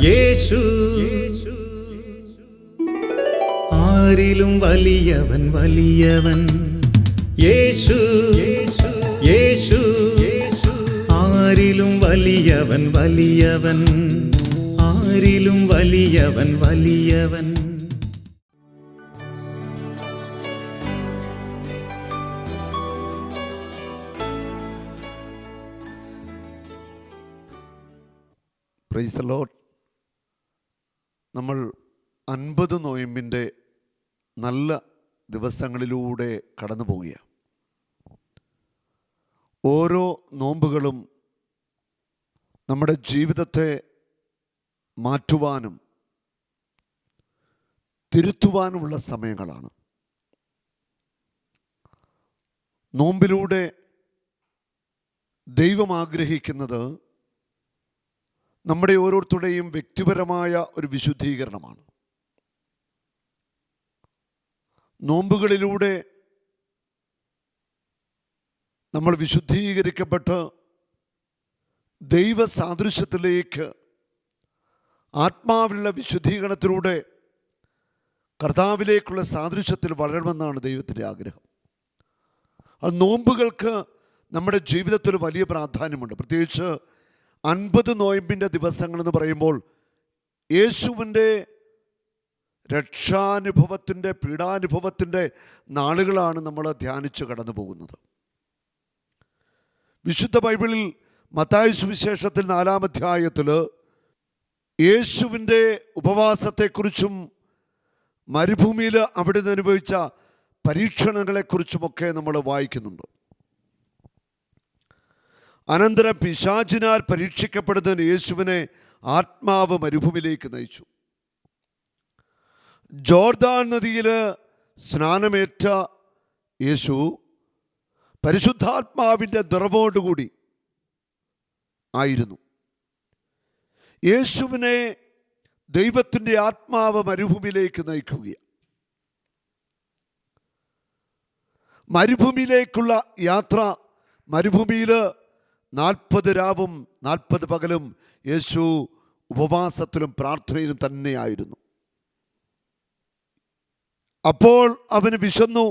യേശു ആരിലും വലിയവൻ വലിയവൻ. യേശു യേശു ആരിലും വലിയവൻ വലിയവൻ. ആരിലും വലിയവൻ വലിയവൻ. Price the Lord. നമ്മൾ 50 നോയമ്പിൻ്റെ നല്ല ദിവസങ്ങളിലൂടെ കടന്നു പോവുകയാണ്. ഓരോ നോമ്പുകളും നമ്മുടെ ജീവിതത്തെ മാറ്റുവാനും തിരുത്തുവാനുമുള്ള സമയങ്ങളാണ്. നോമ്പിലൂടെ ദൈവം ആഗ്രഹിക്കുന്നത് നമ്മുടെ ഓരോരുത്തരുടെയും വ്യക്തിപരമായ ഒരു വിശുദ്ധീകരണമാണ്. നോമ്പുകളിലൂടെ നമ്മൾ വിശുദ്ധീകരിക്കപ്പെട്ട് ദൈവ സാദൃശ്യത്തിലേക്ക് ആത്മാവിലുള്ള വിശുദ്ധീകരണത്തിലൂടെ കർത്താവിലേക്കുള്ള സാദൃശ്യത്തിൽ വളരണമെന്നാണ് ദൈവത്തിൻ്റെ ആഗ്രഹം. അത് നോമ്പുകൾക്ക് നമ്മുടെ ജീവിതത്തിൽ വലിയ പ്രാധാന്യമുണ്ട്. പ്രത്യേകിച്ച് 50 നോയമ്പിൻ്റെ ദിവസങ്ങളെന്ന് പറയുമ്പോൾ യേശുവിൻ്റെ രക്ഷാനുഭവത്തിൻ്റെ പീഡാനുഭവത്തിൻ്റെ നാളുകളാണ് നമ്മൾ ധ്യാനിച്ച് കടന്നു പോകുന്നത്. വിശുദ്ധ ബൈബിളിൽ മത്തായി സുവിശേഷത്തിൽ 4-ാം അധ്യായത്തിൽ യേശുവിൻ്റെ ഉപവാസത്തെക്കുറിച്ചും മരുഭൂമിയിൽ അവിടുന്ന് അനുഭവിച്ച പരീക്ഷണങ്ങളെക്കുറിച്ചുമൊക്കെ നമ്മൾ വായിക്കുന്നുണ്ട്. അനന്തരം പിശാചിനാൽ പരീക്ഷിക്കപ്പെടുന്നതിന് യേശുവിനെ ആത്മാവ് മരുഭൂമിയിലേക്ക് നയിച്ചു. ജോർദാൻ നദിയിൽ സ്നാനമേറ്റ യേശു പരിശുദ്ധാത്മാവിൻ്റെ നിറവോടുകൂടി ആയിരുന്നു. യേശുവിനെ ദൈവത്തിൻ്റെ ആത്മാവ് മരുഭൂമിയിലേക്ക് നയിക്കുകയാണ്. മരുഭൂമിയിലേക്കുള്ള യാത്ര, മരുഭൂമിയിൽ 40 രാവും 40 പകലും യേശു ഉപവാസത്തിലും പ്രാർത്ഥനയിലും തന്നെയായിരുന്നു. അപ്പോൾ അവന് വിശന്നു.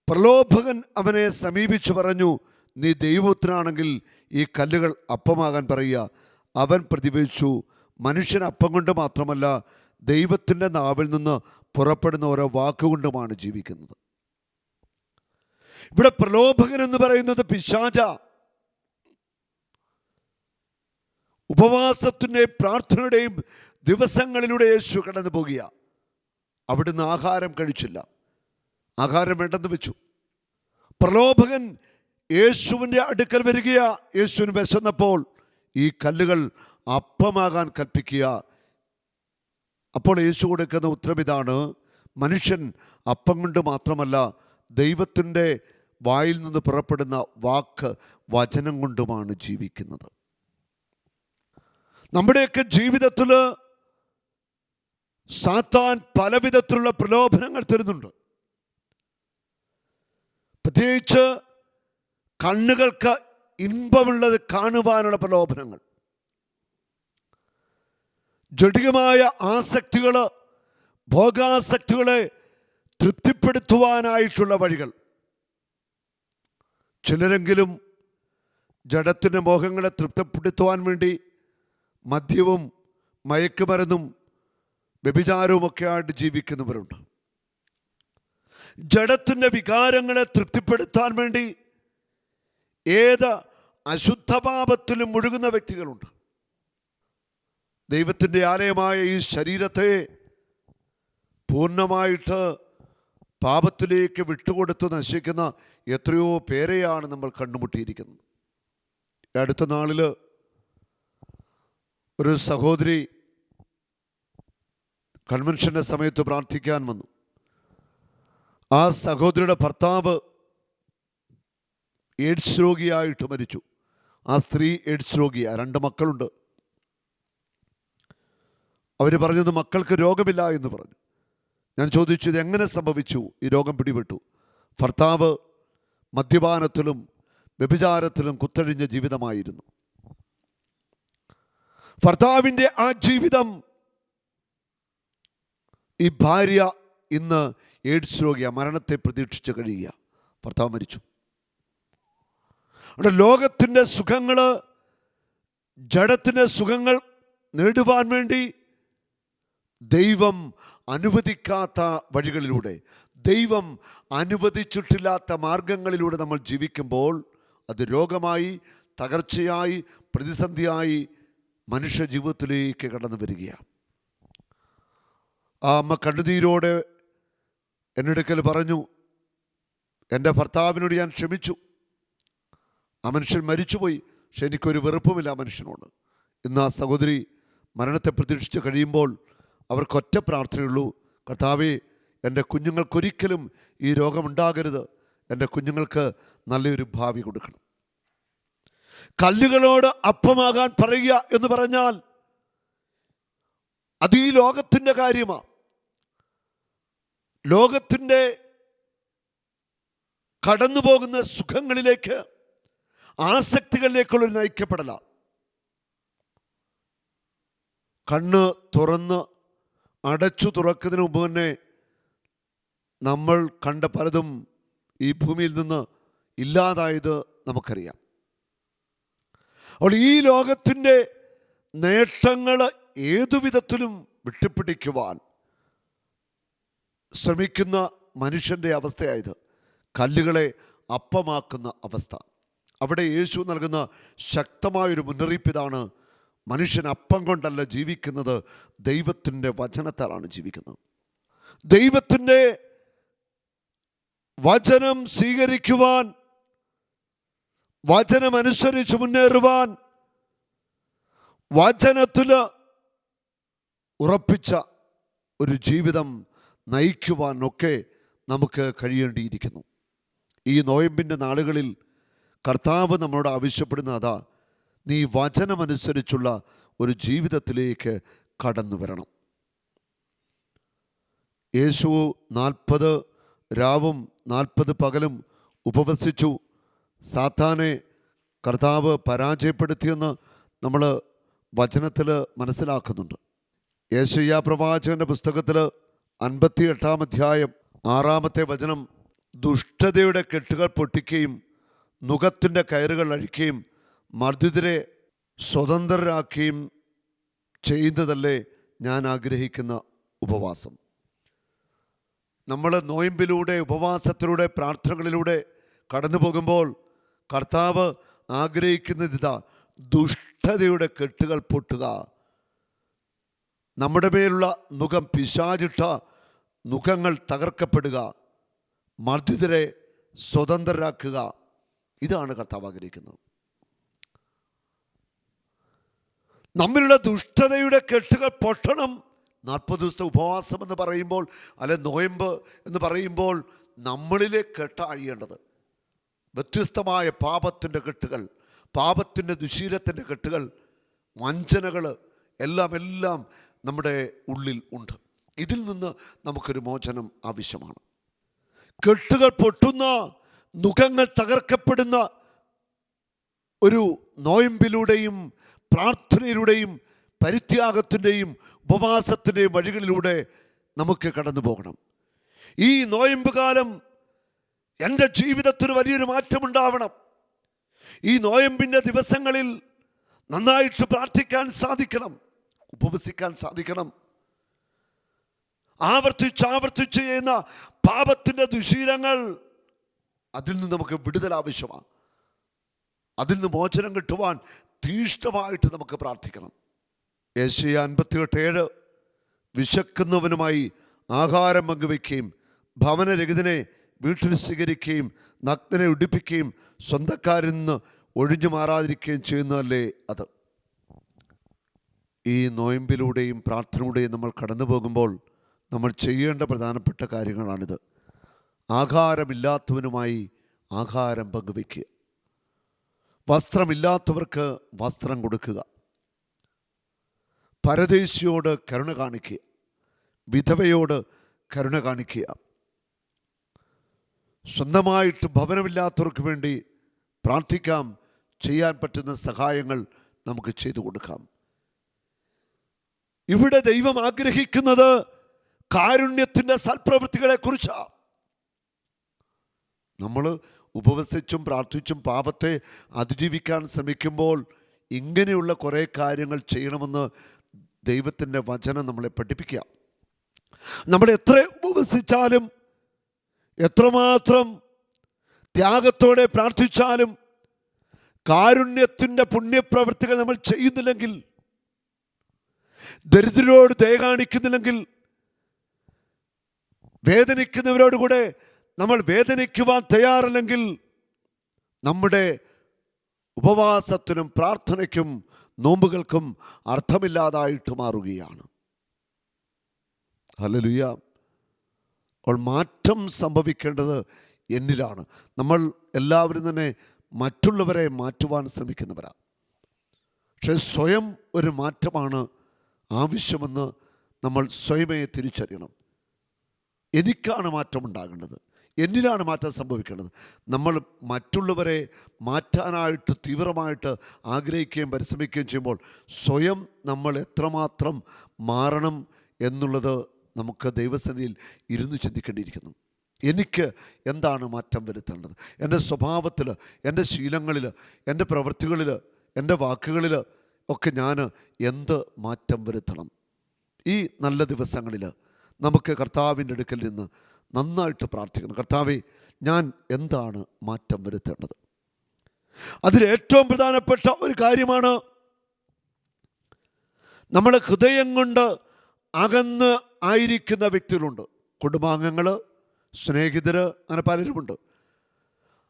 പ്രലോഭകൻ അവനെ സമീപിച്ചു പറഞ്ഞു, നീ ദൈവത്തിനാണെങ്കിൽ ഈ കല്ലുകൾ അപ്പമാകാൻ പറയുക. അവൻ പ്രതിവചിച്ചു, മനുഷ്യൻ അപ്പം കൊണ്ട് മാത്രമല്ല ദൈവത്തിൻ്റെ നാവിൽ നിന്ന് പുറപ്പെടുന്ന ഓരോ വാക്കുകൊണ്ടുമാണ് ജീവിക്കുന്നത്. ഇവിടെ പ്രലോഭകൻ എന്ന് പറയുന്നത് പിശാച. ഉപവാസത്തിൻ്റെയും പ്രാർത്ഥനയുടെയും ദിവസങ്ങളിലൂടെ യേശു കടന്നു പോകുക. അവിടുന്ന് ആഹാരം കഴിച്ചില്ല, ആഹാരം വേണ്ടെന്ന് വെച്ചു. പ്രലോഭകൻ യേശുവിൻ്റെ അടുക്കൽ വരികയാ. യേശുവിന് വിശന്നപ്പോൾ ഈ കല്ലുകൾ അപ്പമാകാൻ കൽപ്പിക്കുക. അപ്പോൾ യേശു കൊടുക്കുന്ന ഉത്തരം ഇതാണ്, മനുഷ്യൻ അപ്പം കൊണ്ട് മാത്രമല്ല ദൈവത്തിൻ്റെ വായിൽ നിന്ന് പുറപ്പെടുന്ന വാക്ക്, വചനം കൊണ്ടുമാണ് ജീവിക്കുന്നത്. നമ്മുടെയൊക്കെ ജീവിതത്തിൽ സാത്താൻ പലവിധത്തിലുള്ള പ്രലോഭനങ്ങൾ തരുന്നുണ്ട്. പ്രത്യേകിച്ച് കണ്ണുകൾക്ക് ഇമ്പമുള്ളത് കാണുവാനുള്ള പ്രലോഭനങ്ങൾ, ജഡികമായ ആസക്തികൾ, ഭോഗാസക്തികളെ തൃപ്തിപ്പെടുത്തുവാനായിട്ടുള്ള വഴികൾ. ചിലരെങ്കിലും ജഡത്തിൻ്റെ മോഹങ്ങളെ തൃപ്തിപ്പെടുത്തുവാൻ വേണ്ടി മദ്യവും മയക്കുമരുന്നും വ്യഭിചാരവുമൊക്കെ ആയിട്ട് ജീവിക്കുന്നവരുണ്ട്. ജഡത്തിൻ്റെ വികാരങ്ങളെ തൃപ്തിപ്പെടുത്താൻ വേണ്ടി ഏത് അശുദ്ധപാപത്തിലും മുഴുകുന്ന വ്യക്തികളുണ്ട്. ദൈവത്തിൻ്റെ ആലയമായ ഈ ശരീരത്തെ പൂർണ്ണമായിട്ട് പാപത്തിലേക്ക് വിട്ടുകൊടുത്ത് നശിക്കുന്ന എത്രയോ പേരെയാണ് നമ്മൾ കണ്ടുമുട്ടിയിരിക്കുന്നത്. അടുത്ത നാളിൽ ഒരു സഹോദരി കൺവെൻഷൻ്റെ സമയത്ത് പ്രാർത്ഥിക്കാൻ വന്നു. ആ സഹോദരിയുടെ ഭർത്താവ് എയ്ഡ്സ് രോഗിയായിട്ട് മരിച്ചു. ആ സ്ത്രീ എയ്ഡ്സ് രോഗിയാണ്, 2 മക്കളുണ്ട്. അവർ പറഞ്ഞത് മക്കൾക്ക് രോഗമില്ല എന്ന് പറഞ്ഞു. ഞാൻ ചോദിച്ചു, ഇത് എങ്ങനെ സംഭവിച്ചു, ഈ രോഗം പിടിപെട്ടു? ഭർത്താവ് മദ്യപാനത്തിലും വ്യഭിചാരത്തിലും കുത്തഴിഞ്ഞ ജീവിതമായിരുന്നു. ഭർത്താവിൻ്റെ ആ ജീവിതം, ഈ ഭാര്യ ഇന്ന് എയ്ഡ്സ് രോഗിയ, മരണത്തെ പ്രതീക്ഷിച്ച് കഴിയുക. ഭർത്താവ് മരിച്ചു. അവിടെ ലോകത്തിൻ്റെ സുഖങ്ങൾ, ജഡത്തിൻ്റെ സുഖങ്ങൾ നേടുവാൻ വേണ്ടി ദൈവം അനുവദിക്കാത്ത വഴികളിലൂടെ, ദൈവം അനുവദിച്ചിട്ടില്ലാത്ത മാർഗങ്ങളിലൂടെ നമ്മൾ ജീവിക്കുമ്പോൾ അത് രോഗമായി, തകർച്ചയായി, പ്രതിസന്ധിയായി മനുഷ്യ ജീവിതത്തിലേക്ക് കടന്നു വരികയാണ്. ആ അമ്മ കണ്ണുനീരോടെ എന്നോടൊക്കൽ പറഞ്ഞു, എൻ്റെ ഭർത്താവിനോട് ഞാൻ ക്ഷമിച്ചു, ആ മനുഷ്യൻ മരിച്ചുപോയി, പക്ഷെ എനിക്കൊരു വെറുപ്പുമില്ല ആ മനുഷ്യനോട്. ഇന്ന് ആ സഹോദരി മരണത്തെ പ്രതീക്ഷിച്ച് കഴിയുമ്പോൾ അവർക്കൊറ്റ പ്രാർത്ഥനയുള്ളൂ, കർത്താവേ, എൻ്റെ കുഞ്ഞുങ്ങൾക്കൊരിക്കലും ഈ രോഗമുണ്ടാകരുത്, എൻ്റെ കുഞ്ഞുങ്ങൾക്ക് നല്ലൊരു ഭാവി കൊടുക്കണം. കല്ലുകളോട് അപ്പമാകാൻ പറയുക എന്ന് പറഞ്ഞാൽ അത് ഈ ലോകത്തിൻ്റെ കാര്യമാണ്. ലോകത്തിൻ്റെ കടന്നു പോകുന്ന സുഖങ്ങളിലേക്ക്, ആസക്തികളിലേക്കുള്ള നയിക്കപ്പെടല. കണ്ണ് തുറന്ന് അടച്ചു തുറക്കുന്നതിന് മുമ്പ് തന്നെ നമ്മൾ കണ്ട പലതും ഈ ഭൂമിയിൽ നിന്ന് ഇല്ലാതായത് നമുക്കറിയാം. അപ്പോൾ ഈ ലോകത്തിൻ്റെ നേട്ടങ്ങൾ ഏതുവിധത്തിലും വിട്ടുപിടിക്കുവാൻ ശ്രമിക്കുന്ന മനുഷ്യൻ്റെ അവസ്ഥയായത്, കല്ലുകളെ അപ്പമാക്കുന്ന അവസ്ഥ. അവിടെ യേശു നൽകുന്ന ശക്തമായൊരു മുന്നറിയിപ്പ് ഇതാണ്: മനുഷ്യൻ അപ്പം കൊണ്ടല്ല ജീവിക്കുന്നത്, ദൈവത്തിൻ്റെ വചനത്താലാണ് ജീവിക്കുന്നത്. ദൈവത്തിൻ്റെ വചനം സ്വീകരിക്കുവാൻ, വചനമനുസരിച്ച് മുന്നേറുവാൻ, വചനത്തിൽ ഉറപ്പിച്ച ഒരു ജീവിതം നയിക്കുവാനൊക്കെ നമുക്ക് കഴിയേണ്ടിയിരിക്കുന്നു. ഈ നോയമ്പിൻ്റെ നാളുകളിൽ കർത്താവ് നമ്മളോട് ആവശ്യപ്പെടുന്ന അതാ, നീ വചനമനുസരിച്ചുള്ള ഒരു ജീവിതത്തിലേക്ക് കടന്നു വരണം. യേശു 40 രാവും 40 പകലും ഉപവസിച്ചു. സാത്താനെ കർത്താവ് പരാജയപ്പെടുത്തിയെന്ന് നമ്മൾ വചനത്തിൽ മനസ്സിലാക്കുന്നുണ്ട്. യെശയ്യാ പ്രവാചകന്റെ പുസ്തകത്തിൽ 58-ാം അധ്യായം 6-ാമത്തെ വചനം, ദുഷ്ടതയുടെ കെട്ടുകൾ പൊട്ടിക്കുകയും നുകത്തിൻ്റെ കയറുകൾ അഴിക്കുകയും മർദ്ദിതരെ സ്വതന്ത്രരാക്കുകയും ചെയ്യുന്നതല്ലേ ഞാൻ ആഗ്രഹിക്കുന്ന ഉപവാസം. നമ്മൾ നോയമ്പിലൂടെ, ഉപവാസത്തിലൂടെ, പ്രാർത്ഥനകളിലൂടെ കടന്നു പോകുമ്പോൾ കർത്താവ് ആഗ്രഹിക്കുന്നത് ഇതാ: ദുഷ്ടതയുടെ കെട്ടുകൾ പൊട്ടുക, നമ്മുടെ മേലുള്ള നുകം, പിശാചിട്ട നുകങ്ങൾ തകർക്കപ്പെടുക, മർദ്ദിതരെ സ്വതന്ത്രരാക്കുക. ഇതാണ് കർത്താവ് ആഗ്രഹിക്കുന്നത്. നമ്മളുടെ ദുഷ്ടതയുടെ കെട്ടുകൾ പൊട്ടണം. 40 ദിവസത്തെ ഉപവാസം എന്ന് പറയുമ്പോൾ, അല്ലെ നോയമ്പ് എന്ന് പറയുമ്പോൾ, നമ്മളിലെ കെട്ടഴിയേണ്ടത് വ്യത്യസ്തമായ പാപത്തിൻ്റെ കെട്ടുകൾ, പാപത്തിൻ്റെ ദുശീലത്തിൻ്റെ കെട്ടുകൾ, വഞ്ചനകൾ എല്ലാം നമ്മുടെ ഉള്ളിൽ ഉണ്ട്. ഇതിൽ നിന്ന് നമുക്കൊരു മോചനം ആവശ്യമാണ്. കെട്ടുകൾ പൊട്ടുന്ന, നുകങ്ങൾ തകർക്കപ്പെടുന്ന ഒരു നോയമ്പിലൂടെയും പ്രാർത്ഥനയിലൂടെയും പരിത്യാഗത്തിൻ്റെയും ഉപവാസത്തിൻ്റെയും വഴികളിലൂടെ നമുക്ക് കടന്നു പോകണം. ഈ നോയമ്പ് കാലം എൻ്റെ ജീവിതത്തിന് വലിയൊരു മാറ്റമുണ്ടാവണം. ഈ നോയമ്പിൻ്റെ ദിവസങ്ങളിൽ നന്നായിട്ട് പ്രാർത്ഥിക്കാൻ സാധിക്കണം, ഉപവസിക്കാൻ സാധിക്കണം. ആവർത്തിച്ച് ചെയ്യുന്ന പാപത്തിൻ്റെ ദുശീലങ്ങൾ, അതിൽ നിന്ന് നമുക്ക് വിടുതൽ ആവശ്യമാണ്. അതിൽ നിന്ന് മോചനം കിട്ടുവാൻ തീഷ്ണമായിട്ട് നമുക്ക് പ്രാർത്ഥിക്കണം. യെശയ്യാ 58:7, വിശക്കുന്നവനുമായി ആഹാരം പങ്കുവയ്ക്കുകയും ഭവനരഹിതനെ വീട്ടിൽ സ്വീകരിക്കുകയും നഗ്നനെ ഉടുപ്പിക്കുകയും സ്വന്തക്കാരിൽ നിന്ന് ഒഴിഞ്ഞു മാറാതിരിക്കുകയും ചെയ്യുന്നതല്ലേ അത്. ഈ നോയമ്പിലൂടെയും പ്രാർത്ഥനയിലൂടെയും നമ്മൾ കടന്നു പോകുമ്പോൾ നമ്മൾ ചെയ്യേണ്ട പ്രധാനപ്പെട്ട കാര്യങ്ങളാണിത്. ആഹാരമില്ലാത്തവനുമായി ആഹാരം പങ്കുവയ്ക്കുക, വസ്ത്രമില്ലാത്തവർക്ക് വസ്ത്രം കൊടുക്കുക, പരദേശിയോട് കരുണ കാണിക്കുക, വിധവയോട് കരുണ കാണിക്കുക, സ്വന്തമായിട്ട് ഭവനമില്ലാത്തവർക്ക് വേണ്ടി പ്രാർത്ഥിക്കാം, ചെയ്യാൻ പറ്റുന്ന സഹായങ്ങൾ നമുക്ക് ചെയ്തു കൊടുക്കാം. ഇവിടെ ദൈവം ആഗ്രഹിക്കുന്നത് കാരുണ്യത്തിൻ്റെ സൽപ്രവൃത്തികളെ കുറിച്ചാണ്. നമ്മൾ ഉപവസിച്ചും പ്രാർത്ഥിച്ചും പാപത്തെ അതിജീവിക്കാൻ ശ്രമിക്കുമ്പോൾ ഇങ്ങനെയുള്ള കുറേ കാര്യങ്ങൾ ചെയ്യണമെന്ന് ദൈവത്തിൻ്റെ വചനം നമ്മളെ പഠിപ്പിക്കുക. നമ്മൾ എത്ര ഉപവസിച്ചാലും എത്രമാത്രം ത്യാഗത്തോടെ പ്രാർത്ഥിച്ചാലും കാരുണ്യത്തിൻ്റെ പുണ്യപ്രവൃത്തികൾ നമ്മൾ ചെയ്യുന്നില്ലെങ്കിൽ, ദരിദ്രരോട് ദയ കാണിക്കുന്നില്ലെങ്കിൽ, വേദനിക്കുന്നവരോട് കൂടെ നമ്മൾ വേദനിക്കുവാൻ തയ്യാറല്ലെങ്കിൽ നമ്മുടെ ഉപവാസത്തിനും പ്രാർത്ഥനയ്ക്കും നോമ്പുകൾക്കും അർത്ഥമില്ലാതായിട്ട് മാറുകയാണ്. ഹല്ലേലൂയ. അപ്പോൾ മാറ്റം സംഭവിക്കേണ്ടത് എന്നിലാണ്. നമ്മൾ എല്ലാവരും തന്നെ മറ്റുള്ളവരെ മാറ്റുവാൻ ശ്രമിക്കുന്നവരാണ്. പക്ഷെ സ്വയം ഒരു മാറ്റമാണ് ആവശ്യമെന്ന് നമ്മൾ സ്വയമേ തിരിച്ചറിയണം. എനിക്കാണ് മാറ്റം ഉണ്ടാകേണ്ടത്, എന്നിലാണ് മാറ്റം സംഭവിക്കേണ്ടത്. നമ്മൾ മറ്റുള്ളവരെ മാറ്റാനായിട്ട് തീവ്രമായിട്ട് ആഗ്രഹിക്കുകയും പരിശ്രമിക്കുകയും ചെയ്യുമ്പോൾ സ്വയം നമ്മൾ എത്രമാത്രം മാറണം എന്നുള്ളത് നമുക്ക് ദൈവസന്നിധിയിൽ ഇരുന്ന് ചിന്തിക്കേണ്ടിയിരിക്കുന്നു. എനിക്ക് എന്താണ് മാറ്റം വരുത്തേണ്ടത്? എൻ്റെ സ്വഭാവത്തിൽ, എൻ്റെ ശീലങ്ങളിൽ, എൻ്റെ പ്രവൃത്തികളിൽ, എൻ്റെ വാക്കുകളിൽ ഒക്കെ ഞാൻ എന്ത് മാറ്റം വരുത്തണം? ഈ നല്ല ദിവസങ്ങളിൽ നമുക്ക് കർത്താവിൻ്റെ അടുക്കൽ നിന്ന് നന്നായിട്ട് പ്രാർത്ഥിക്കണം. കർത്താവേ, ഞാൻ എന്താണ് മാറ്റം വരുത്തേണ്ടത്? അതിൽ ഏറ്റവും പ്രധാനപ്പെട്ട ഒരു കാര്യമാണ് നമ്മുടെ ഹൃദയം കൊണ്ട് അകന്ന് ആയിരിക്കുന്ന വ്യക്തികളുണ്ട്. കുടുംബാംഗങ്ങൾ, സ്നേഹിതർ, അങ്ങനെ പലരുമുണ്ട്.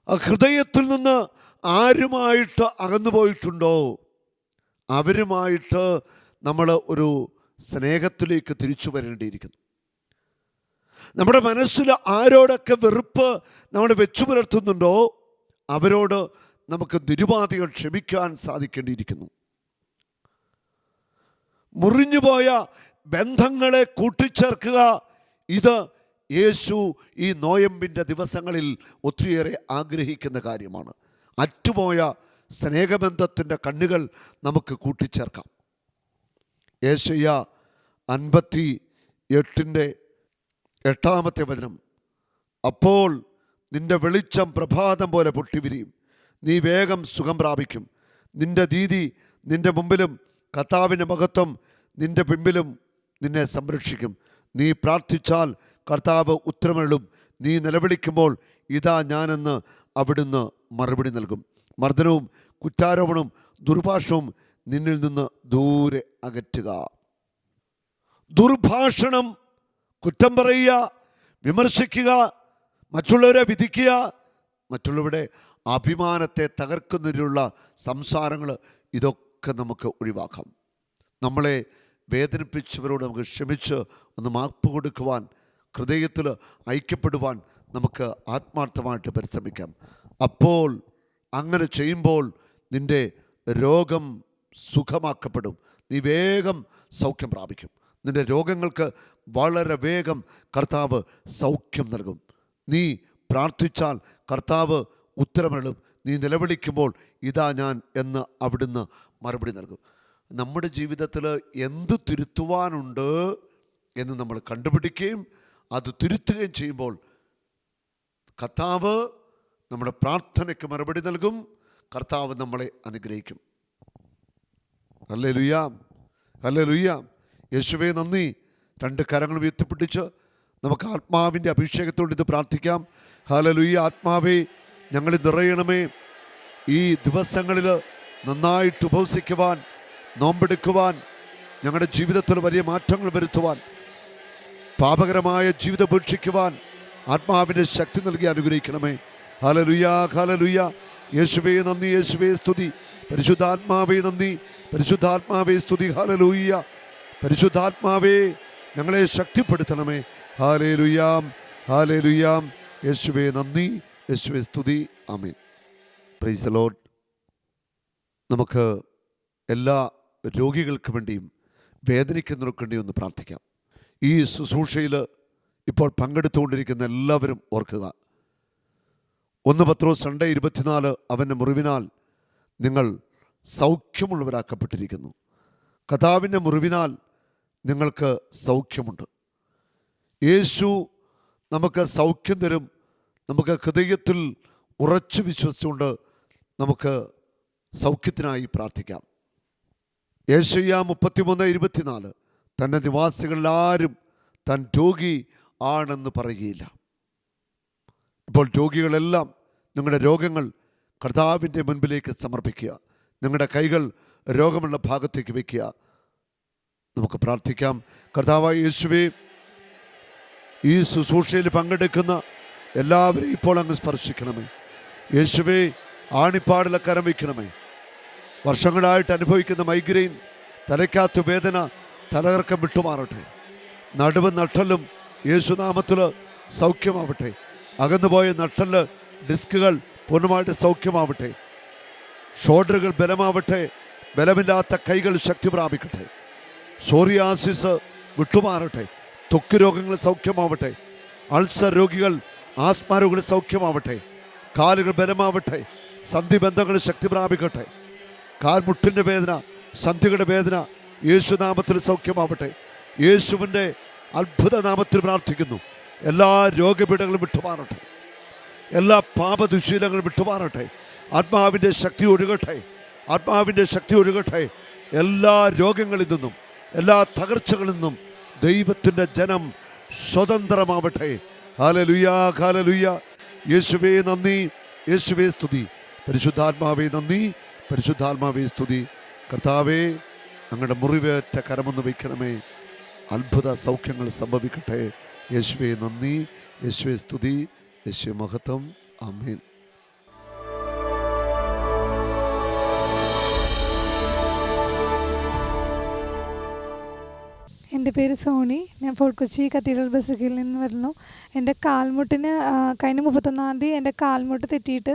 ആ ഹൃദയത്തിൽ നിന്ന് ആരുമായിട്ട് അകന്നു പോയിട്ടുണ്ടോ അവരുമായിട്ട് നമ്മൾ ഒരു സ്നേഹത്തിലേക്ക് തിരിച്ചു വരേണ്ടിയിരിക്കുന്നു. നമ്മുടെ മനസ്സിൽ ആരോടൊക്കെ വെറുപ്പ് നമ്മൾ വെച്ചു പുലർത്തുന്നുണ്ടോ അവരോട് നമുക്ക് നിരുപാധികം ക്ഷമിക്കാൻ സാധിക്കേണ്ടിയിരിക്കുന്നു. മുറിഞ്ഞുപോയ ബന്ധങ്ങളെ കൂട്ടിച്ചേർക്കുക, ഇത് യേശു ഈ നോയമ്പിൻ്റെ ദിവസങ്ങളിൽ ഒത്തിരിയേറെ ആഗ്രഹിക്കുന്ന കാര്യമാണ്. അറ്റുപോയ സ്നേഹബന്ധത്തിൻ്റെ കണ്ണുകൾ നമുക്ക് കൂട്ടിച്ചേർക്കാം. യേശയ്യ 58:8 വചനം: അപ്പോൾ നിന്റെ വെളിച്ചം പ്രഭാതം പോലെ പൊട്ടിവിരിയും, നീ വേഗം സുഖം പ്രാപിക്കും. നിന്റെ നീതി നിന്റെ മുമ്പിലും കർത്താവിൻ്റെ മഹത്വം നിന്റെ പിമ്പിലും നിന്നെ സംരക്ഷിക്കും. നീ പ്രാർത്ഥിച്ചാൽ കർത്താവ് ഉത്തരമരുളും. നീ നിലവിളിക്കുമ്പോൾ ഇതാ ഞാനെന്ന് അവിടുന്ന് മറുപടി നൽകും. മർദ്ദനവും കുറ്റാരോപണവും ദുർഭാഷണവും നിന്നിൽ നിന്ന് ദൂരെ അകറ്റുക. ദുർഭാഷണം, കുറ്റം പറയുക, വിമർശിക്കുക, മറ്റുള്ളവരെ വിധിക്കുക, മറ്റുള്ളവരുടെ അഭിമാനത്തെ തകർക്കുന്നതിനുള്ള സംസാരങ്ങൾ, ഇതൊക്കെ നമുക്ക് ഒഴിവാക്കാം. നമ്മളെ വേദനിപ്പിച്ചവരോട് നമുക്ക് ക്ഷമിച്ച് ഒന്ന് മാപ്പ് കൊടുക്കുവാൻ, ഹൃദയത്തിൽ ഐക്യപ്പെടുവാൻ നമുക്ക് ആത്മാർത്ഥമായിട്ട് പരിശ്രമിക്കാം. അപ്പോൾ അങ്ങനെ ചെയ്യുമ്പോൾ നിൻ്റെ രോഗം സുഖമാക്കപ്പെടും. നീ വേഗം സൗഖ്യം പ്രാപിക്കും. നിൻ്റെ രോഗങ്ങൾക്ക് വളരെ വേഗം കർത്താവ് സൗഖ്യം നൽകും. നീ പ്രാർത്ഥിച്ചാൽ കർത്താവ് ഉത്തരമരുളും. നീ നിലവിളിക്കുമ്പോൾ ഇതാ ഞാൻ എന്ന് അവിടുന്ന് മറുപടി നൽകും. നമ്മുടെ ജീവിതത്തിൽ എന്ത് തിരുത്തുവാനുണ്ട് എന്ന് നമ്മൾ കണ്ടുപിടിക്കുകയും അത് തിരുത്തുകയും ചെയ്യുമ്പോൾ കർത്താവ് നമ്മുടെ പ്രാർത്ഥനയ്ക്ക് മറുപടി നൽകും. കർത്താവ് നമ്മളെ അനുഗ്രഹിക്കും. Hallelujah, hallelujah. യേശുവേ നന്ദി. 2 കരങ്ങൾ ഉയർത്തിപ്പിടിച്ച് നമുക്ക് ആത്മാവിൻ്റെ അഭിഷേകത്തോട് ഇത് പ്രാർത്ഥിക്കാം. ഹല്ലേലൂയ. ആത്മാവേ, ഞങ്ങളിൽ നിറയണമേ. ഈ ദിവസങ്ങളിൽ നന്നായിട്ട് ഉപവസിക്കുവാൻ, നോമ്പെടുക്കുവാൻ, ഞങ്ങളുടെ ജീവിതത്തിൽ വലിയ മാറ്റങ്ങൾ വരുത്തുവാൻ, പാപകരമായ ജീവിതം ഉപേക്ഷിക്കുവാൻ ആത്മാവിൻ്റെ ശക്തി നൽകി അനുഗ്രഹിക്കണമേ. Hallelujah, hallelujah. യേശുവേ നന്ദി, യേശുവേ സ്തുതി. പരിശുദ്ധാത്മാവേ നന്ദി, പരിശുദ്ധാത്മാവേ സ്തുതി. ഹല്ലേലൂയ. പരിശുദ്ധാത്മാവേ, ഞങ്ങളെ ശക്തിപ്പെടുത്തണമേ. Hallelujah, hallelujah. യേശുവേ നന്ദി, യേശുവേ സ്തുതി. ആമേൻ. Praise the Lord. നമുക്ക് എല്ലാ രോഗികൾക്ക് വേണ്ടിയും വേദനിക്കുന്നവർക്ക് വേണ്ടിയും ഒന്ന് പ്രാർത്ഥിക്കാം. ഈ ശുശ്രൂഷയിൽ ഇപ്പോൾ പങ്കെടുത്തുകൊണ്ടിരിക്കുന്ന എല്ലാവരും ഓർക്കുക, 1 പത്രോസ് 2:24 അവൻ്റെ മുറിവിനാൽ നിങ്ങൾ സൗഖ്യമുള്ളവരാക്കപ്പെട്ടിരിക്കുന്നു. കർത്താവിൻ്റെ മുറിവിനാൽ നിങ്ങൾക്ക് സൗഖ്യമുണ്ട്. യേശു നമുക്ക് സൗഖ്യം തരും. നമുക്ക് ഹൃദയത്തിൽ ഉറച്ചു വിശ്വസിച്ചുകൊണ്ട് നമുക്ക് സൗഖ്യത്തിനായി പ്രാർത്ഥിക്കാം. യെശയ്യാ 33:24 തൻ്റെ നിവാസികളിൽ ആരും താൻ രോഗി ആണെന്ന് പറയുകയില്ല. ഇപ്പോൾ രോഗികളെല്ലാം നിങ്ങളുടെ രോഗങ്ങൾ കർത്താവിൻ്റെ മുൻപിലേക്ക് സമർപ്പിക്കുക. നിങ്ങളുടെ കൈകൾ രോഗമുള്ള ഭാഗത്തേക്ക് വയ്ക്കുക. നമുക്ക് പ്രാർത്ഥിക്കാം. കർത്താവായ യേശുവേ, ഈ ശുശ്രൂഷയിൽ പങ്കെടുക്കുന്ന എല്ലാവരെയും ഇപ്പോൾ അങ്ങ് സ്പർശിക്കണമേ. യേശുവേ, ആണിപ്പാടിലെ കരം വയ്ക്കണമേ. വർഷങ്ങളായിട്ട് അനുഭവിക്കുന്ന മൈഗ്രെയിൻ, തലയ്ക്കകത്ത് വേദന, തലകറക്കം വിട്ടുമാറട്ടെ. നടുവും നട്ടലും യേശുനാമത്തിൽ സൗഖ്യമാവട്ടെ. അകന്നുപോയ നട്ടല്, ഡിസ്കുകൾ പൂർണ്ണമായിട്ട് സൗഖ്യമാവട്ടെ. ഷോൾഡറുകൾ ബലമാവട്ടെ. ബലമില്ലാത്ത കൈകൾ ശക്തി പ്രാപിക്കട്ടെ. സോറിയാസിസ് വിട്ടുമാറട്ടെ. ത്വക്ക് രോഗങ്ങൾ സൗഖ്യമാവട്ടെ. അൾസർ രോഗികൾ, ആസ്മ രോഗികൾ സൗഖ്യമാവട്ടെ. കാലുകൾ ബലമാവട്ടെ. സന്ധിബന്ധങ്ങൾ ശക്തി പ്രാപിക്കട്ടെ. കാൽമുട്ടിൻ്റെ വേദന, സന്ധികളുടെ വേദന യേശുനാമത്തിൽ സൗഖ്യമാവട്ടെ. യേശുവിൻ്റെ അത്ഭുത നാമത്തിൽ പ്രാർത്ഥിക്കുന്നു. എല്ലാ രോഗപീഠങ്ങളും വിട്ടുമാറട്ടെ. എല്ലാ പാപദുശീലങ്ങളും വിട്ടുമാറട്ടെ. ആത്മാവിൻ്റെ ശക്തി ഒഴുകട്ടെ. ആത്മാവിൻ്റെ ശക്തി ഒഴുകട്ടെ. എല്ലാ രോഗങ്ങളിൽ നിന്നും, എല്ലാ തകർച്ചകളിൽ നിന്നും ദൈവത്തിൻ്റെ ജനം സ്വതന്ത്രമാവട്ടെ. Hallelujah, hallelujah. യേശുവേ നന്ദി, യേശുവേ സ്തുതി. പരിശുദ്ധാത്മാവേ നന്ദി, പരിശുദ്ധാത്മാവേ സ്തുതി. കർത്താവേ, ഞങ്ങളുടെ മുറിവേറ്റ കരമൊന്ന് വയ്ക്കണമേ. അത്ഭുത സൗഖ്യങ്ങൾ സംഭവിക്കട്ടെ. യേശുവേ നന്ദി, യേശുവേ സ്തുതി, യേശുവേ മഹത്വം. ആമേൻ. എൻ്റെ പേര് സോണി. ഞാൻ ഫോർട്ട് കൊച്ചി കത്തീഡ്രൽ ബസിക്കയിൽ നിന്ന് വരുന്നു. എൻ്റെ കാൽമുട്ടിന് കഴിഞ്ഞ 31-ാം തീയതി എൻ്റെ കാൽമുട്ട് തെറ്റിയിട്ട്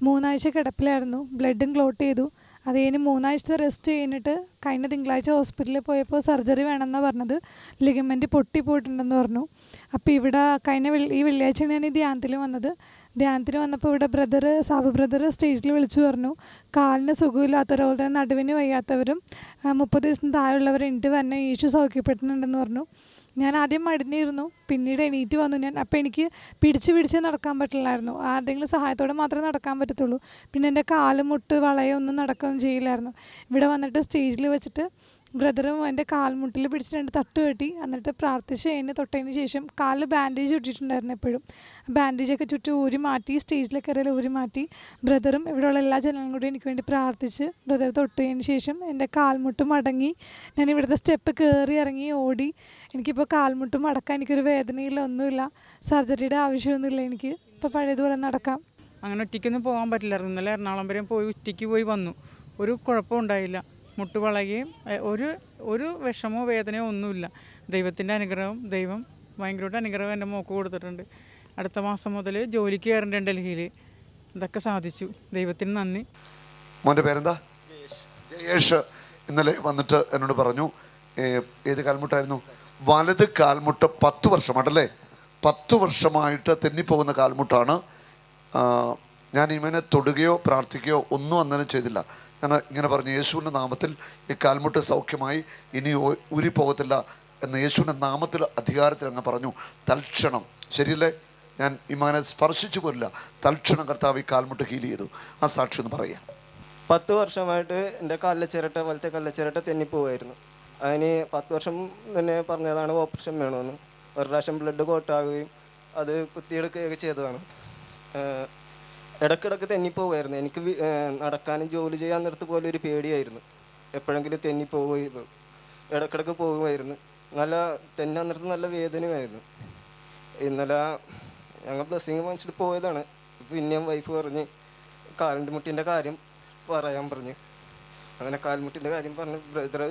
3 ആഴ്ച കിടപ്പിലായിരുന്നു. ബ്ലഡും ക്ലോട്ട് ചെയ്തു. അത് കഴിഞ്ഞ് 3 ആഴ്ചത്തെ റെസ്റ്റ് കഴിഞ്ഞിട്ട് കഴിഞ്ഞ തിങ്കളാഴ്ച ഹോസ്പിറ്റലിൽ പോയപ്പോൾ സർജറി വേണമെന്നാണ് പറഞ്ഞത്. ലിഗമെൻറ്റ് പൊട്ടിപ്പോയിട്ടുണ്ടെന്ന് പറഞ്ഞു. അപ്പോൾ ഇവിടെ ഈ വെള്ളിയാഴ്ചയാണ് ഞാൻ ഈ ധ്യാനത്തിൽ വന്നത്. ധ്യാനത്തിന് വന്നപ്പോൾ ഇവിടെ സാബു ബ്രദർ സ്റ്റേജിൽ വിളിച്ചു പറഞ്ഞു, കാലിന് സുഖമില്ലാത്തവരും അതുപോലെ തന്നെ നടുവിന് വയ്യാത്തവരും 30 ദിവസം താഴെയുള്ളവർ എണീറ്റ് വരണം, യേശു സൗഖ്യപ്പെടുന്നുണ്ടെന്ന് പറഞ്ഞു. ഞാൻ ആദ്യം മടിഞ്ഞിരുന്നു, പിന്നീട് എണീറ്റ് വന്നു ഞാൻ. അപ്പോൾ എനിക്ക് പിടിച്ച് നടക്കാൻ പറ്റില്ലായിരുന്നു. ആരുടെയെങ്കിലും സഹായത്തോടെ മാത്രമേ നടക്കാൻ പറ്റത്തുള്ളൂ. പിന്നെ എൻ്റെ കാല് മുട്ട് വളയൊന്നും നടക്കുകയൊന്നും ചെയ്യില്ലായിരുന്നു. ഇവിടെ വന്നിട്ട് സ്റ്റേജിൽ വെച്ചിട്ട് ബ്രദറും എൻ്റെ കാൽമുട്ടിൽ പിടിച്ചിട്ട് 2 തട്ട് കെട്ടി. എന്നിട്ട് പ്രാർത്ഥിച്ച് അതിന് തൊട്ടതിന് ശേഷം കാലിൽ ബാൻഡേജ് ചുറ്റിയിട്ടുണ്ടായിരുന്നു. എപ്പോഴും ബാൻഡേജൊക്കെ ചുറ്റും ഊരി മാറ്റി, സ്റ്റേജിലെ കയറിയിൽ ഊരി മാറ്റി. ബ്രദറും ഇവിടെയുള്ള എല്ലാ ജനങ്ങളും കൂടി എനിക്ക് വേണ്ടി പ്രാർത്ഥിച്ച് ബ്രദർ തൊട്ടതിന് ശേഷം എൻ്റെ കാൽമുട്ട് മടങ്ങി. ഞാൻ ഇവിടുത്തെ സ്റ്റെപ്പ് കയറി ഇറങ്ങി ഓടി. എനിക്കിപ്പോൾ കാൽമുട്ട് മടക്കാൻ എനിക്കൊരു വേദനയില്ല, ഒന്നുമില്ല. സർജറിയുടെ ആവശ്യമൊന്നുമില്ല. എനിക്ക് ഇപ്പോൾ പഴയതുപോലെ നടക്കാം. അങ്ങനെ ഒറ്റയ്ക്കൊന്നും പോകാൻ പറ്റില്ലായിരുന്നു. ഇന്നലെ എറണാകുളം വരെ പോയി ഒറ്റയ്ക്ക് പോയി വന്നു. ഒരു കുഴപ്പം ഉണ്ടായില്ല. മുട്ട് വളയുകയും ഒരു വിഷമോ വേദനയോ ഒന്നുമില്ല. ദൈവത്തിൻ്റെ അനുഗ്രഹം, ദൈവം ഭയങ്കരമായിട്ട് അനുഗ്രഹം എൻ്റെ മോക്ക് കൊടുത്തിട്ടുണ്ട്. അടുത്ത മാസം മുതൽ ജോലിക്ക് കയറേണ്ട ഡൽഹിയിൽ. ഇതൊക്കെ സാധിച്ചു. ദൈവത്തിന് നന്ദി. മോൻ്റെ പേരെന്താ? ജയേഷ്. ഇന്നലെ വന്നിട്ട് എന്നോട് പറഞ്ഞു, ഏത് കാൽമുട്ടായിരുന്നു? വലത് കാൽമുട്ട് 10 വർഷമായിട്ടല്ലേ, 10 വർഷമായിട്ട് തെന്നിപ്പോകുന്ന കാൽമുട്ടാണ്. ഞാൻ ഇവനെ തൊടുകയോ പ്രാർത്ഥിക്കുകയോ ഒന്നും അന്നേരം ചെയ്തില്ല. ഞാൻ ഇങ്ങനെ പറഞ്ഞു, യേശുവിൻ്റെ നാമത്തിൽ ഈ കാൽമുട്ട് സൗഖ്യമായി, ഇനി ഊരിപ്പോകത്തില്ല എന്ന് യേശുവിൻ്റെ നാമത്തിൽ അധികാരത്തിൽ അങ്ങ് പറഞ്ഞു. തൽക്ഷണം, ശരിയല്ലേ, ഞാൻ ഇമാനെ സ്പർശിച്ചു പോലില്ല, തൽക്ഷണം കർത്താവ് ഈ കാൽമുട്ട് ഹീൽ ചെയ്തു. ആ സാക്ഷി ഒന്ന് പറയാം. 10 വർഷമായിട്ട് എൻ്റെ വലത്തെ കല്ലച്ചിരട്ട തെന്നിപ്പോവായിരുന്നു. അതിന് 10 വർഷം തന്നെ പറഞ്ഞതാണ് ഓപ്പറേഷൻ വേണമെന്ന്. ഒരു പ്രാവശ്യം ബ്ലഡ് കോട്ടാകുകയും അത് കുത്തിയെടുക്കുകയൊക്കെ ചെയ്തതാണ്. ഇടയ്ക്കിടയ്ക്ക് തെന്നിപ്പോവായിരുന്നു. എനിക്ക് നടക്കാനും ജോലി ചെയ്യാൻ നിർത്ത് പോലെ ഒരു പേടിയായിരുന്നു. എപ്പോഴെങ്കിലും തെന്നിപ്പോവുകയും ഇടയ്ക്കിടയ്ക്ക് പോകുമായിരുന്നു. തെന്നാൻ നിർത്ത് നല്ല വേദനയായിരുന്നു. ഇന്നലെ ഞങ്ങൾ ബ്ലെസ്സിങ് വാങ്ങിച്ചിട്ട് പോയതാണ്. പിന്നെയും വൈഫ് പറഞ്ഞ് കാൽമുട്ടിൻ്റെ കാര്യം പറയാൻ പറഞ്ഞു. അങ്ങനെ കാൽമുട്ടിൻ്റെ കാര്യം പറഞ്ഞ് ബ്രദർ,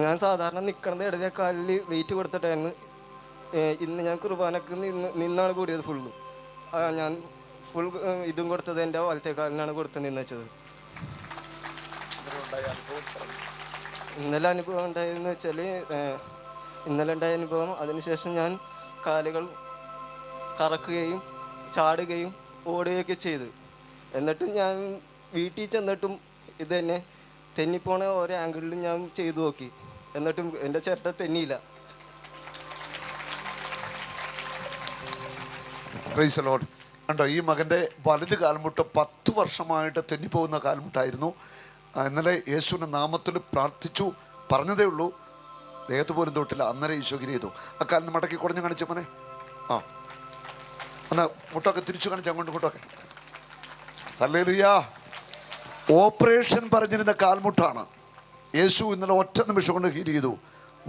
ഞാൻ സാധാരണ നിൽക്കണത് ഇടവേ കാലിൽ വെയിറ്റ് കൊടുത്തിട്ടായിരുന്നു. ഇന്ന് ഞാൻ കുർബാനക്ക് നിന്നാണ് കൂടിയത് ഫുള്ളും. ഞാൻ ഫുൾ ഇതും കൊടുത്തത് എൻ്റെ വലത്തെ കാലിനാണ് കൊടുത്ത് നിന്ന് വെച്ചത്. ഇന്നലെ അനുഭവം ഉണ്ടായതെന്ന് വെച്ചാൽ, ഇന്നലെ ഉണ്ടായ അനുഭവം, അതിനുശേഷം ഞാൻ കാലുകൾ കറക്കുകയും ചാടുകയും ഓടുകയൊക്കെ ചെയ്തു. എന്നിട്ടും ഞാൻ വീട്ടിൽ ചെന്നിട്ടും ഇത് തന്നെ തെന്നിപ്പോണ ഓരോ ആംഗിളിലും ഞാൻ ചെയ്തു നോക്കി, എന്നിട്ടും എൻ്റെ ചിരട്ട തെന്നിയില്ല. Price the Lord. കണ്ടോ, ഈ മകൻ്റെ വലത് കാൽമുട്ട് 10 വർഷമായിട്ട് തെന്നിപ്പോകുന്ന കാൽമുട്ടായിരുന്നു. ഇന്നലെ യേശുവിൻ്റെ നാമത്തിൽ പ്രാർത്ഥിച്ചു, പറഞ്ഞതേ ഉള്ളൂ, ദേഹത്ത് പോലും തൊട്ടില്ല. അന്നേരം ഈശോ ചെയ്തു. ആ കാലിന് മടക്കി കുടഞ്ഞ് കാണിച്ച മോനെ. ആ എന്നാൽ മുട്ടൊക്കെ തിരിച്ചു കാണിച്ച് അങ്ങോട്ടും ഇങ്ങോട്ടൊക്കെ. ഹല്ലേലൂയ. ഓപ്പറേഷൻ പറഞ്ഞിരുന്ന കാൽമുട്ടാണ്. യേശു ഇന്നലെ ഒറ്റ നിമിഷം കൊണ്ട് ഹീൽ ചെയ്തു.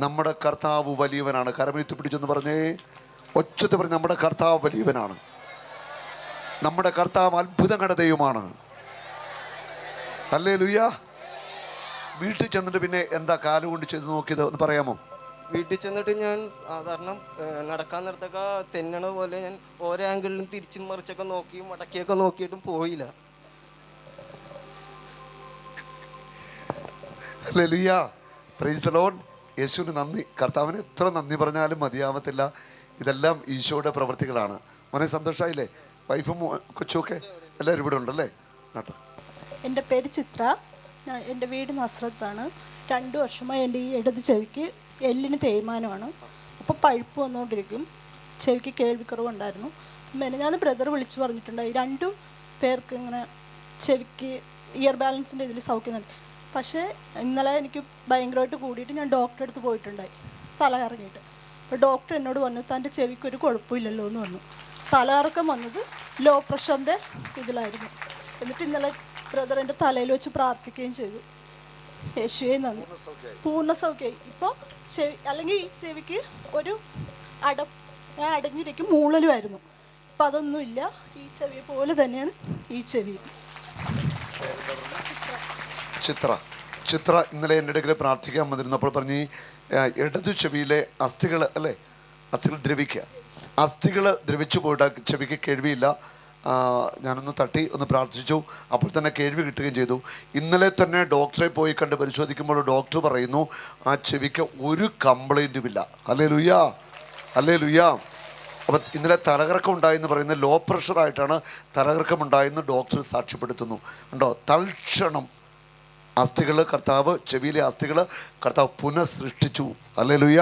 നമ്മുടെ കർത്താവ് വലിയവനാണ്. കരമെഴുത്തി പിടിച്ചെന്ന് പറഞ്ഞേ, ഒച്ചത്ത് പറഞ്ഞ് നമ്മുടെ കർത്താവ് വലിയവനാണ്. നമ്മുടെ കർത്താവ് അത്ഭുതങ്ങളുടെ ദൈവമാണ്. ഹല്ലേലൂയ. വീട്ടിൽ ചെന്നിട്ട് പിന്നെ എന്താ കാലുകൊണ്ട് ചെയ്ത് നോക്കിയത് ഒന്ന് പറയാമോ? വീട്ടിൽ ചെന്നിട്ട് ഞാൻ സാധാരണ നടക്കാൻ നേരത്തൊക്കെ തെന്നണ പോലെ ഞാൻ ഓരോ ആംഗിളിലും തിരിച്ചും മറിച്ചൊക്കെ നോക്കി മടക്കിയൊക്കെ നോക്കിയിട്ടും പോയില്ല. ഹല്ലേലൂയ. Price the Lord. യേശുവിന് നന്ദി. കർത്താവിന് എത്ര നന്ദി പറഞ്ഞാലും മതിയാവത്തില്ല. ഇതെല്ലാം ഈശോയുടെ പ്രവൃത്തികളാണ്. മോനെ സന്തോഷമായില്ലേ? വൈഫും കൊച്ചുമൊക്കെ എല്ലാവരും ഇവിടെ ഉണ്ടല്ലേ? കേട്ടോ. എൻ്റെ പേര് ചിത്ര. എൻ്റെ വീട് നസ്രത്താണ്. 2 വർഷമായി എൻ്റെ ഈ ഇടത് ചെവിക്ക് എല്ലിന് തേയ്മാനമാണ്. അപ്പോൾ പഴുപ്പ് വന്നുകൊണ്ടിരിക്കും. ചെവിക്ക് കേൾവിക്കുറവുണ്ടായിരുന്നു. ഞാൻ ബ്രദർ വിളിച്ച് പറഞ്ഞിട്ടുണ്ടായി 2 പേർക്ക് ഇങ്ങനെ ചെവിക്ക് ഇയർ ബാലൻസിൻ്റെ ഇതിൽ സൗഖ്യം നൽകി. പക്ഷേ ഇന്നലെ എനിക്ക് ഭയങ്കരമായിട്ട് കൂടിയിട്ട് ഞാൻ ഡോക്ടറെ അടുത്ത് പോയിട്ടുണ്ടായി, തല കറങ്ങിയിട്ട്. അപ്പോൾ ഡോക്ടർ എന്നോട് പറഞ്ഞു, തൻ്റെ ചെവിക്കൊരു കുഴപ്പമില്ലല്ലോ എന്ന് പറഞ്ഞു. തലകറക്കം വന്നത് ലോ പ്രഷറിൻ്റെ ഇതിലായിരുന്നു. എന്നിട്ട് ഇന്നലെ ബ്രദർ എൻ്റെ തലയിൽ വെച്ച് പ്രാർത്ഥിക്കുകയും ചെയ്തു. യേശുവേ നന്ദി. പൂർണ്ണ സൗഖ്യമായി. ഇപ്പോൾ ചെവി, അല്ലെങ്കിൽ ഈ ചെവിക്ക് ഒരു ഞാൻ അടഞ്ഞിരിക്കും മൂളലുമായിരുന്നു. ഇപ്പം അതൊന്നുമില്ല. ഈ ചെവി പോലെ തന്നെയാണ് ഈ ചെവി. ചിത്ര ഇന്നലെ എൻ്റെ ഇടയ്ക്ക് പ്രാർത്ഥിക്കാൻ വന്നിരുന്നപ്പോൾ പറഞ്ഞ് ഇടതു ചെവിയിലെ അസ്ഥികൾ ദ്രവിക്കുക. അസ്ഥികൾ ദ്രവിച്ചു പോയിട്ട് ചെവിക്ക് കേൾവിയില്ല. ഞാനൊന്ന് തട്ടി ഒന്ന് പ്രാർത്ഥിച്ചു. അപ്പോൾ തന്നെ കേൾവി കിട്ടുകയും ചെയ്തു. ഇന്നലെ തന്നെ ഡോക്ടറെ പോയി കണ്ട് പരിശോധിക്കുമ്പോൾ ഡോക്ടർ പറയുന്നു ആ ചെവിക്ക് ഒരു കംപ്ലൈൻറ്റും ഇല്ല. Hallelujah, hallelujah. അപ്പം ഇന്നലെ തലകറക്കം ഉണ്ടായെന്ന് പറയുന്നത് ലോ പ്രഷറായിട്ടാണ് തലകറക്കം ഉണ്ടായെന്ന് ഡോക്ടർ സാക്ഷ്യപ്പെടുത്തുന്നു. ഉണ്ടോ? തൽക്ഷണം അസ്ഥികൾ കർത്താവ്, ചെവിയിലെ അസ്ഥികൾ കർത്താവ് പുനഃസൃഷ്ടിച്ചു. ഹല്ലേലൂയ.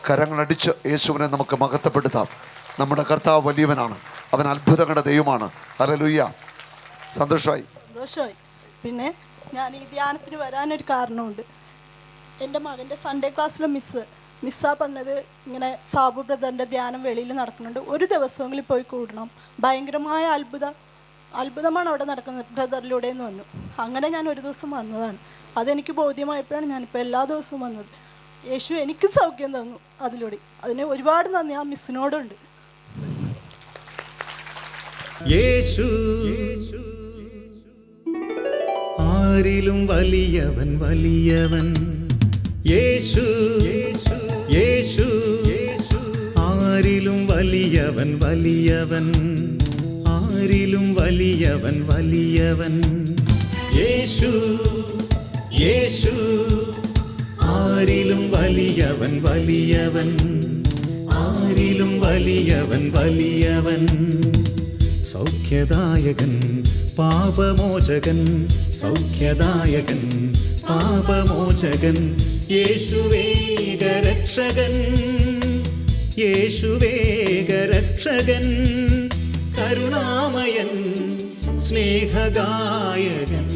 കരങ്ങളടിച്ച് യേശുവിനെ നമുക്ക് മഹത്വപ്പെടുത്താം. നമ്മുടെ കർത്താവ് വലിയവനാണ്. അവൻ അത്ഭുതങ്ങളുടെ ദൈവമാണ്. ഹല്ലേലൂയ. സന്തോഷമായി. പിന്നെ ഞാൻ ഈ ധ്യാനത്തിന് വരാനൊരു കാരണമുണ്ട്. എൻ്റെ മകൻ്റെ സൺഡേ ക്ലാസ്സിലെ മിസ്സാ പറഞ്ഞത് ഇങ്ങനെ സാബു ബ്രദറിൻ്റെ ധ്യാനം വെളിയിൽ നടക്കുന്നുണ്ട്, ഒരു ദിവസമെങ്കിലും പോയി കൂടണം, ഭയങ്കരമായ അത്ഭുതമാണ് അവിടെ നടക്കുന്നത് ബ്രദറിലൂടെ എന്ന് പറഞ്ഞു. അങ്ങനെ ഞാൻ ഒരു ദിവസം വന്നതാണ്. അതെനിക്ക് ബോധ്യമായപ്പോഴാണ് ഞാനിപ്പോൾ എല്ലാ ദിവസവും വന്നത്. യേശു എനിക്ക് സൗഖ്യം തന്നു അതിലൂടെ. അതിന് ഒരുപാട് നന്ദി ആ മിസ്സിനോടുണ്ട്. യേശു ആരിലും വലിയവൻ വലിയവൻ. യേശു യേശു ആരിലും വലിയവൻ വലിയവൻ. ആരിലും വലിയവൻ വലിയവൻ. യേശു യേശു ആരിലും വലിയവൻ വലിയവൻ. ആരിലും വലിയവൻ വലിയവൻ. സൗഖ്യദായകൻ പാപമോചകൻ. സൗഖ്യദായകൻ പാപമോചകൻ. യേശുവേഗരക്ഷകൻ. യേശുവേഗരക്ഷകൻ. കരുണാമയൻ സ്നേഹഗായകൻ.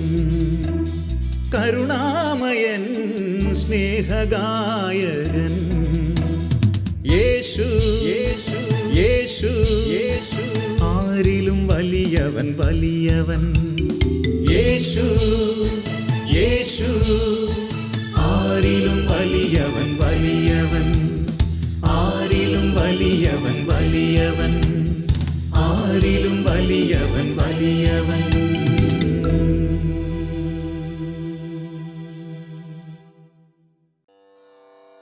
കരുണാമയൻ സ്നേഹഗായകൻ. യേശു യേശു യേശു യേശു ആരിലും വലിയവൻ വലിയവൻ. യേശു യേശു ആരിലും വലിയവൻ വലിയവൻ. ആരിലും വലിയവൻ വലിയവൻ. ആരിലും വലിയവൻ വലിയവൻ.